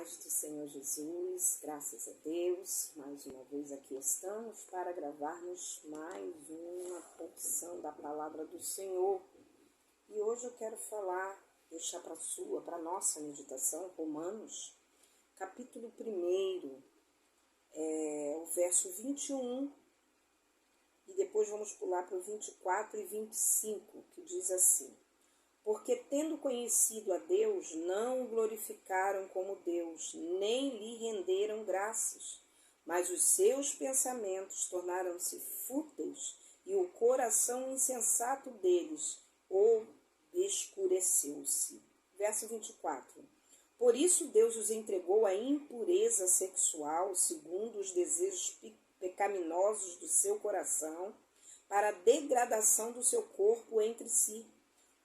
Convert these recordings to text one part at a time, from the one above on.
paz do Senhor Jesus, graças a Deus, mais uma vez aqui estamos para gravarmos mais uma porção da palavra do Senhor. E hoje eu quero deixar para nossa meditação, Romanos, capítulo 1, o verso 21, e depois vamos pular para o 24 e 25, que diz assim: porque tendo conhecido a Deus, não o glorificaram como Deus, nem lhe renderam graças, mas os seus pensamentos tornaram-se fúteis, e o coração insensato deles obscureceu-se. Verso 24. Por isso Deus os entregou à impureza sexual, segundo os desejos pecaminosos do seu coração, para a degradação do seu corpo entre si.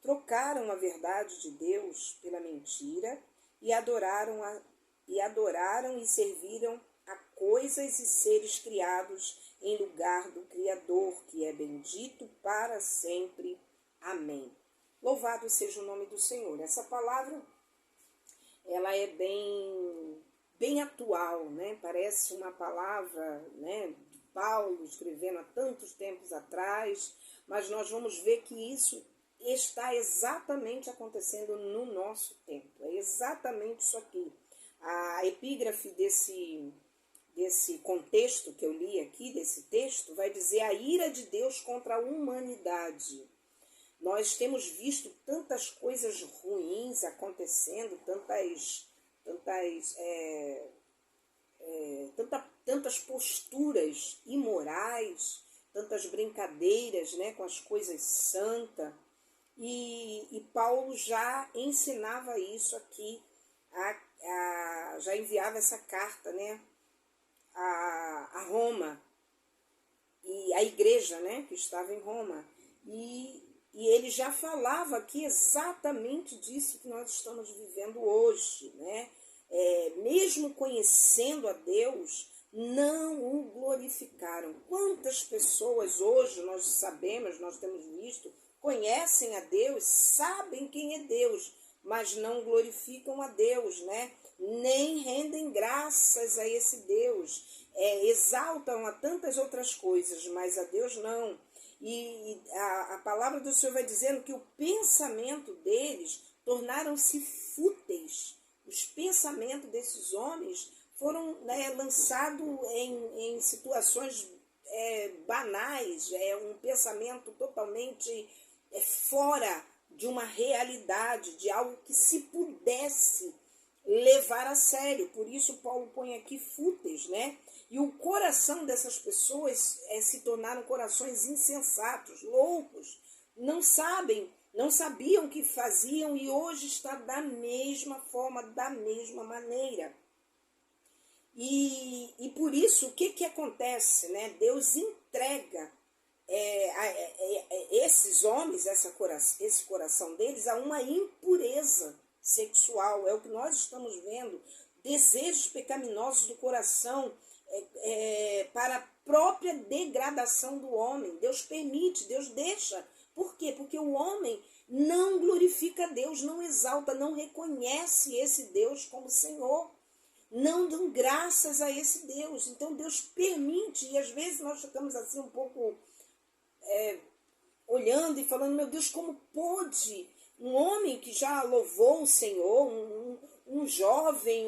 Trocaram a verdade de Deus pela mentira e adoraram e serviram a coisas e seres criados em lugar do Criador, que é bendito para sempre. Amém. Louvado seja o nome do Senhor. Essa palavra, ela é bem atual, né? Parece uma palavra, né, de Paulo escrevendo há tantos tempos atrás, mas nós vamos ver que isso está exatamente acontecendo no nosso tempo. É exatamente isso aqui. A epígrafe desse contexto que eu li aqui, desse texto, vai dizer a ira de Deus contra a humanidade. Nós temos visto tantas coisas ruins acontecendo, tantas posturas imorais, tantas brincadeiras, né, com as coisas santas. E Paulo já ensinava isso aqui, já enviava essa carta, né, a Roma, e a igreja, né, que estava em Roma. E ele já falava aqui exatamente disso que nós estamos vivendo hoje, né? Mesmo conhecendo a Deus, não o glorificaram. Quantas pessoas hoje nós sabemos, nós temos visto, conhecem a Deus, sabem quem é Deus, mas não glorificam a Deus, né? Nem rendem graças a esse Deus. Exaltam a tantas outras coisas, mas a Deus não. E a palavra do Senhor vai dizendo que o pensamento deles tornaram-se fúteis. Os pensamentos desses homens foram, né, lançados em situações banais, um pensamento totalmente fora de uma realidade, de algo que se pudesse levar a sério. Por isso Paulo põe aqui fúteis, né? E o coração dessas pessoas se tornaram corações insensatos, loucos, não sabiam o que faziam, e hoje está da mesma forma, da mesma maneira. E por isso, o que acontece, né? Deus entrega esses homens, esse coração deles, a uma impureza sexual. É o que nós estamos vendo, desejos pecaminosos do coração, para a própria degradação do homem. Deus permite, Deus deixa. Por quê? Porque o homem não glorifica a Deus, não exalta, não reconhece esse Deus como Senhor, não dão graças a esse Deus. Então Deus permite, e às vezes nós ficamos assim um pouco olhando e falando: meu Deus, como pôde um homem que já louvou o Senhor, um jovem,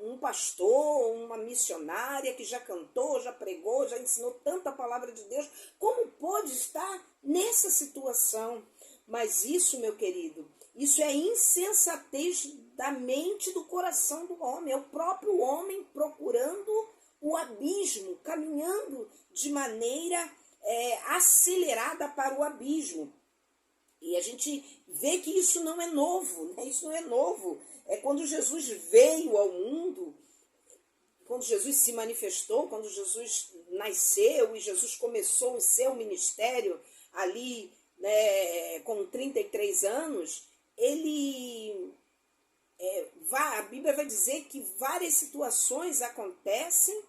um pastor, uma missionária que já cantou, já pregou, já ensinou tanta palavra de Deus, como pode estar nessa situação? Mas isso, meu querido, isso é insensatez da mente, do coração do homem. É o próprio homem procurando o abismo, caminhando de maneira acelerada para o abismo. E a gente vê que isso não é novo, né? Isso não é novo. Quando Jesus veio ao mundo, quando Jesus se manifestou, quando Jesus nasceu e Jesus começou o seu ministério ali, né, com 33 anos, a Bíblia vai dizer que várias situações acontecem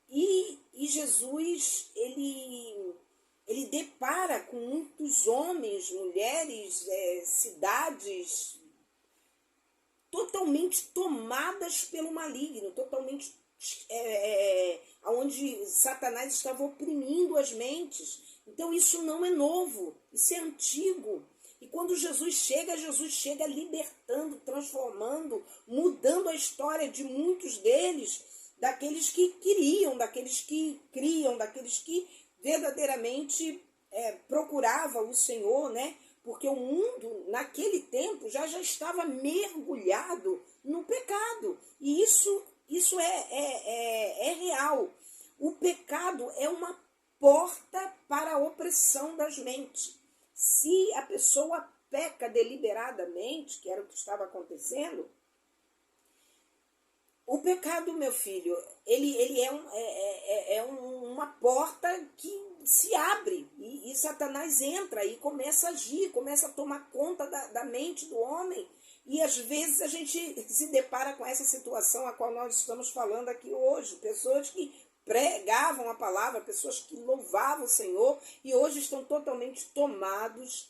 e Jesus, ele depara com muitos homens, mulheres, cidades totalmente tomadas pelo maligno, totalmente onde Satanás estava oprimindo as mentes. Então isso não é novo, isso é antigo. E quando Jesus chega libertando, transformando, mudando a história de muitos deles, daqueles que queriam, daqueles que criam, daqueles que verdadeiramente procuravam o Senhor, né? Porque o mundo, naquele tempo, já estava mergulhado no pecado. E isso é real. O pecado é uma porta para a opressão das mentes. Se a pessoa peca deliberadamente, que era o que estava acontecendo, o pecado, meu filho, ele é uma porta que se abre e Satanás entra e começa a agir, começa a tomar conta da mente do homem. E às vezes a gente se depara com essa situação a qual nós estamos falando aqui hoje. Pessoas que pregavam a palavra, pessoas que louvavam o Senhor e hoje estão totalmente tomados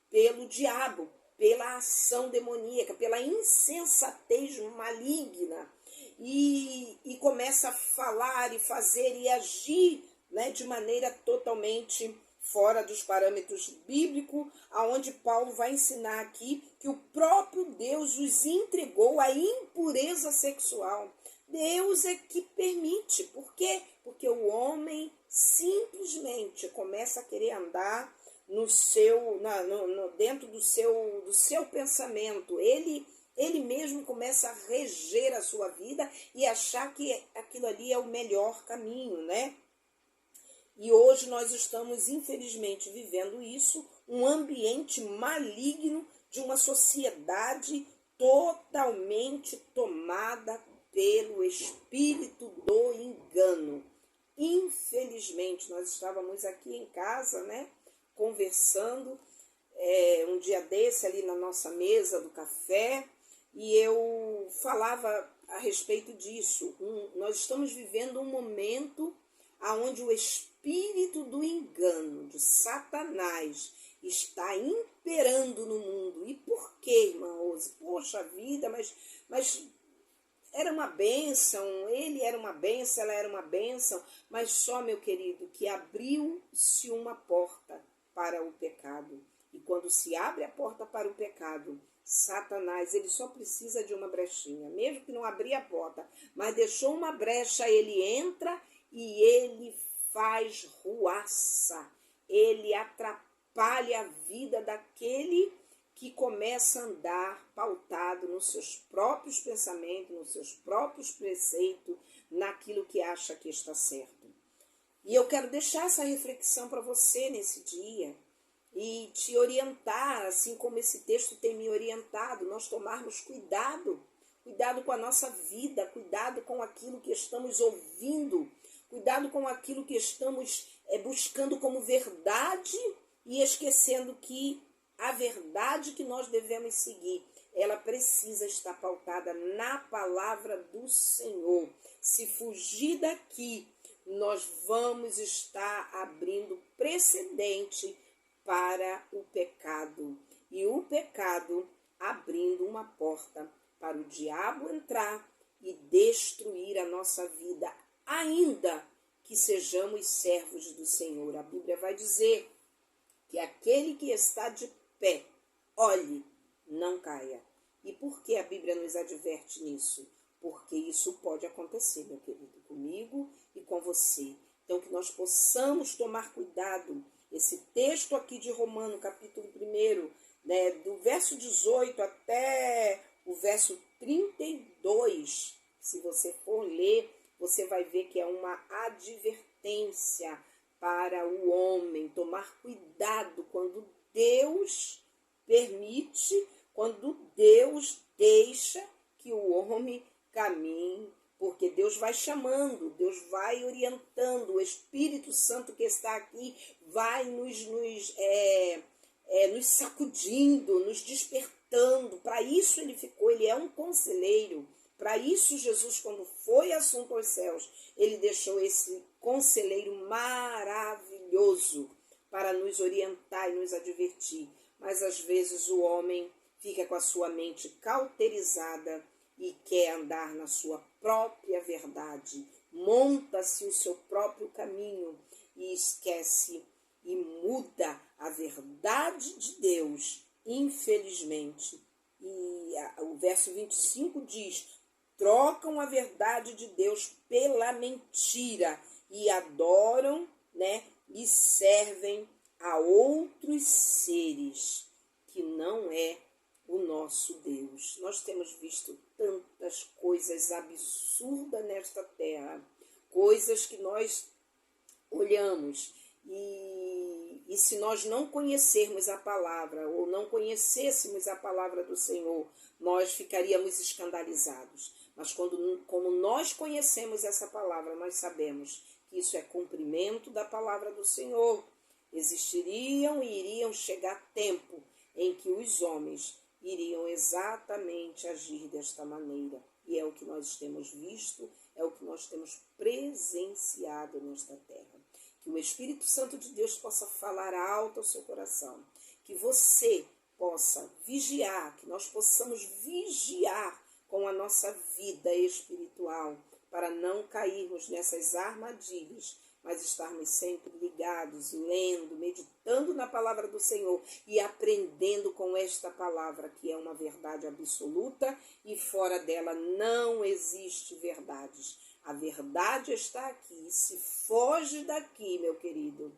pelo diabo, pela ação demoníaca, pela insensatez maligna. E começa a falar e fazer e agir, né, de maneira totalmente fora dos parâmetros bíblicos, aonde Paulo vai ensinar aqui que o próprio Deus os entregou à impureza sexual. Deus é que permite. Por quê? Porque o homem simplesmente começa a querer andar dentro do seu pensamento. Ele mesmo começa a reger a sua vida e achar que aquilo ali é o melhor caminho, né? E hoje nós estamos, infelizmente, vivendo isso, um ambiente maligno de uma sociedade totalmente tomada pelo espírito do engano. Infelizmente, nós estávamos aqui em casa, né, conversando, um dia desse ali na nossa mesa do café, e eu falava a respeito disso. Nós estamos vivendo um momento onde o espírito do engano, de Satanás, está imperando no mundo. E por quê, irmã Rose? Poxa vida, mas era uma bênção, ele era uma bênção, ela era uma bênção, mas só, meu querido, que abriu-se uma porta para o pecado. E quando se abre a porta para o pecado, Satanás, ele só precisa de uma brechinha, mesmo que não abrir a porta, mas deixou uma brecha, ele entra e ele faz ruaça, ele atrapalha a vida daquele que começa a andar pautado nos seus próprios pensamentos, nos seus próprios preceitos, naquilo que acha que está certo. E eu quero deixar essa reflexão para você nesse dia e te orientar, assim como esse texto tem me orientado, nós tomarmos cuidado com a nossa vida, cuidado com aquilo que estamos ouvindo, cuidado com aquilo que estamos buscando como verdade e esquecendo que a verdade que nós devemos seguir, ela precisa estar pautada na palavra do Senhor. Se fugir daqui, nós vamos estar abrindo precedente para o pecado. E o pecado abrindo uma porta para o diabo entrar e destruir a nossa vida, ainda que sejamos servos do Senhor. A Bíblia vai dizer que aquele que está de pé, olhe, não caia. E por que a Bíblia nos adverte nisso? Porque isso pode acontecer, meu querido, comigo e com você. Então, que nós possamos tomar cuidado. Esse texto aqui de Romanos, capítulo 1, né, do verso 18 até o verso 32, se você for ler, você vai ver que é uma advertência para o homem tomar cuidado quando Deus permite, quando Deus deixa que o homem caminhe, porque Deus vai chamando, Deus vai orientando, o Espírito Santo que está aqui vai nos sacudindo, nos despertando. Para isso ele ficou, ele é um conselheiro. Para isso Jesus, quando foi assunto aos céus, ele deixou esse conselheiro maravilhoso para nos orientar e nos advertir. Mas às vezes o homem fica com a sua mente cauterizada e quer andar na sua própria verdade, monta-se o seu próprio caminho e esquece e muda a verdade de Deus, infelizmente. E o verso 25 diz: trocam a verdade de Deus pela mentira e adoram, né, e servem a outros seres que não é o nosso Deus. Nós temos visto tantas coisas absurdas nesta terra, coisas que nós olhamos e se nós não conhecermos a palavra ou não conhecêssemos a palavra do Senhor, nós ficaríamos escandalizados. Mas como nós conhecemos essa palavra, nós sabemos que isso é cumprimento da palavra do Senhor. Existiriam e iriam chegar tempo em que os homens iriam exatamente agir desta maneira. E é o que nós temos visto, é o que nós temos presenciado nesta terra. Que o Espírito Santo de Deus possa falar alto ao seu coração. Que você possa vigiar, que nós possamos vigiar com a nossa vida espiritual, para não cairmos nessas armadilhas, mas estarmos sempre ligados, lendo, meditando na palavra do Senhor e aprendendo com esta palavra, que é uma verdade absoluta e fora dela não existe verdades. A verdade está aqui. Se foge daqui, meu querido,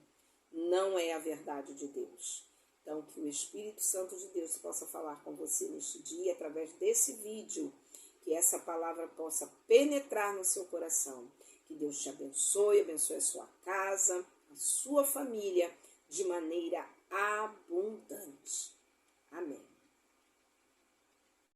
não é a verdade de Deus. Então, que o Espírito Santo de Deus possa falar com você neste dia, através desse vídeo, que essa palavra possa penetrar no seu coração. Que Deus te abençoe, abençoe a sua casa, a sua família, de maneira abundante. Amém.